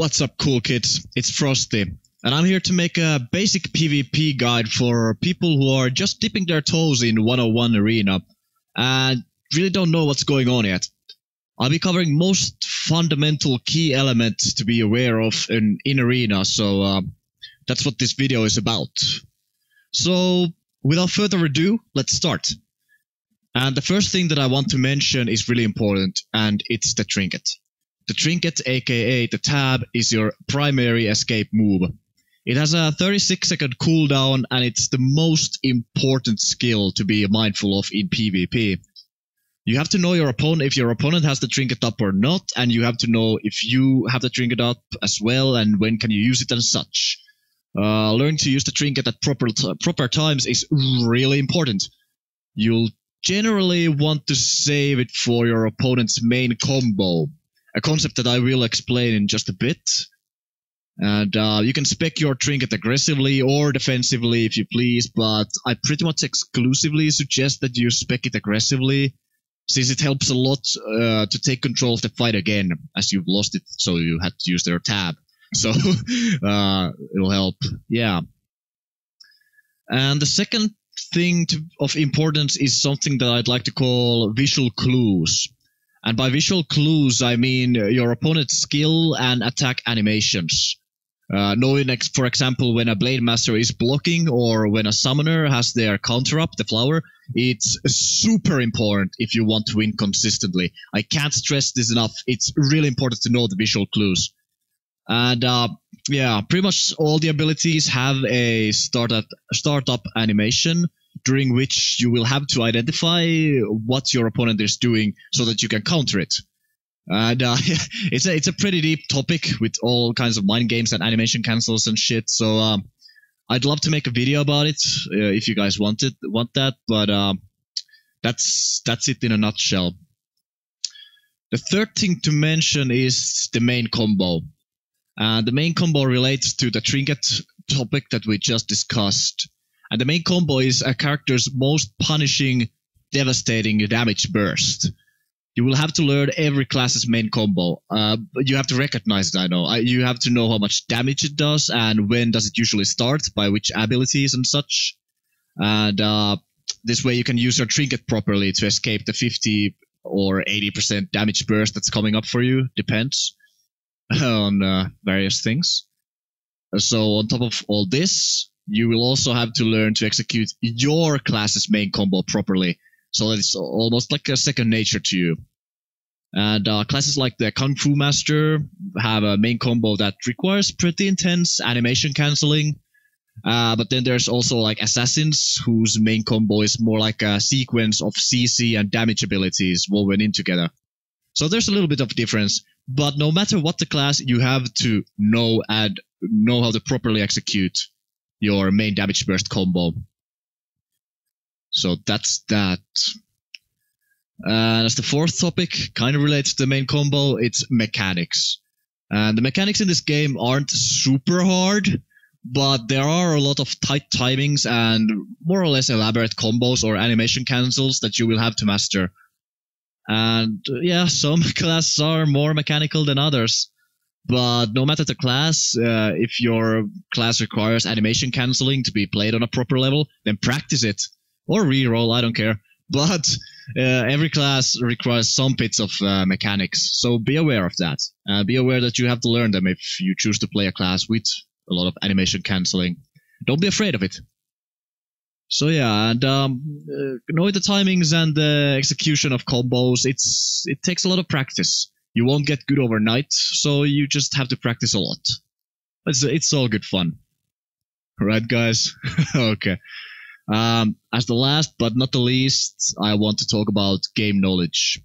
What's up, cool kids? It's Frosty, and I'm here to make a basic PvP guide for people who are just dipping their toes in 101 Arena and really don't know what's going on yet. I'll be covering most fundamental key elements to be aware of in Arena, so that's what this video is about. So, without further ado, let's start. And the first thing that I want to mention is really important, and it's the trinket. The trinket, aka the tab, is your primary escape move. It has a 36-second cooldown, and it's the most important skill to be mindful of in PvP. You have to know your opponent, if your opponent has the trinket up or not, and you have to know if you have the trinket up as well, and when can you use it and such. Learning to use the trinket at proper times is really important. You'll generally want to save it for your opponent's main combo, a concept that I will explain in just a bit. And you can spec your trinket aggressively or defensively if you please, but I pretty much exclusively suggest that you spec it aggressively, since it helps a lot to take control of the fight again, as you've lost it, so you had to use their tab. So it'll help, yeah. And the second thing of importance is something that I'd like to call visual clues. And by visual clues, I mean your opponent's skill and attack animations. Knowing, for example, when a Blade Master is blocking or when a Summoner has their counter up, the flower, it's super important if you want to win consistently. I can't stress this enough. It's really important to know the visual clues. And yeah, pretty much all the abilities have a startup animation, during which you will have to identify what your opponent is doing so that you can counter it. And it's a pretty deep topic with all kinds of mind games and animation cancels and shit. So I'd love to make a video about it if you guys want that. But that's it in a nutshell. The third thing to mention is the main combo. The main combo relates to the trinket topic that we just discussed. And the main combo is a character's most punishing, devastating damage burst. You will have to learn every class's main combo. But you have to recognize it, I know. You have to know how much damage it does and when does it usually start, by which abilities and such. And this way you can use your trinket properly to escape the 50 or 80% damage burst that's coming up for you. Depends on various things. So on top of all this, you will also have to learn to execute your class's main combo properly, so that it's almost like a second nature to you. And classes like the Kung Fu Master have a main combo that requires pretty intense animation cancelling. But then there's also like Assassins, whose main combo is more like a sequence of CC and damage abilities woven in together. So there's a little bit of difference, but no matter what the class, you have to know how to properly execute your main damage burst combo. So that's that. And as the fourth topic, kind of relates to the main combo, it's mechanics. And the mechanics in this game aren't super hard, but there are a lot of tight timings and more or less elaborate combos or animation cancels that you will have to master. And yeah, some classes are more mechanical than others. But no matter the class, if your class requires animation cancelling to be played on a proper level, then practice it. Or reroll, I don't care. But every class requires some bits of mechanics, so be aware of that. Be aware that you have to learn them if you choose to play a class with a lot of animation cancelling. Don't be afraid of it. So yeah, and knowing the timings and the execution of combos, it takes a lot of practice. You won't get good overnight, so you just have to practice a lot. It's all good fun. Right, guys? Okay. As the last but not the least, I want to talk about game knowledge.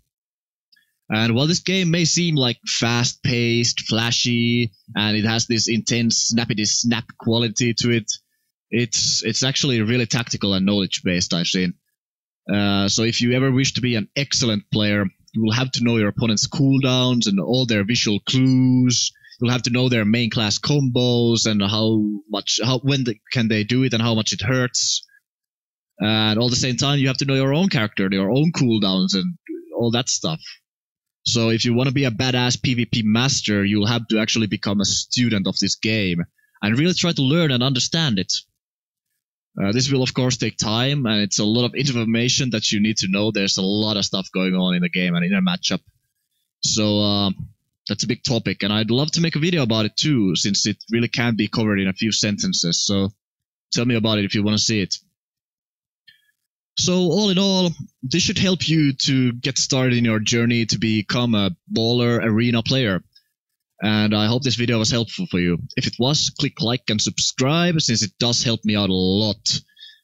And while this game may seem like fast-paced, flashy, and it has this intense snappity-snap quality to it, it's actually really tactical and knowledge-based, I've seen. So if you ever wish to be an excellent player, you will have to know your opponent's cooldowns and all their visual clues. You'll have to know their main class combos and when can they do it and how much it hurts. And all the same time, you have to know your own character, your own cooldowns and all that stuff. So if you want to be a badass PvP master, you'll have to actually become a student of this game and really try to learn and understand it. This will of course take time, and it's a lot of information that you need to know. There's a lot of stuff going on in the game and in a matchup. So that's a big topic, and I'd love to make a video about it too, since it really can't be covered in a few sentences. So tell me about it if you want to see it. So all in all, this should help you to get started in your journey to become a baller arena player. And I hope this video was helpful for you. If it was, click like and subscribe, since it does help me out a lot.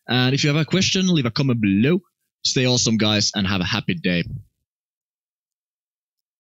And if you have a question, leave a comment below. Stay awesome, guys, and have a happy day.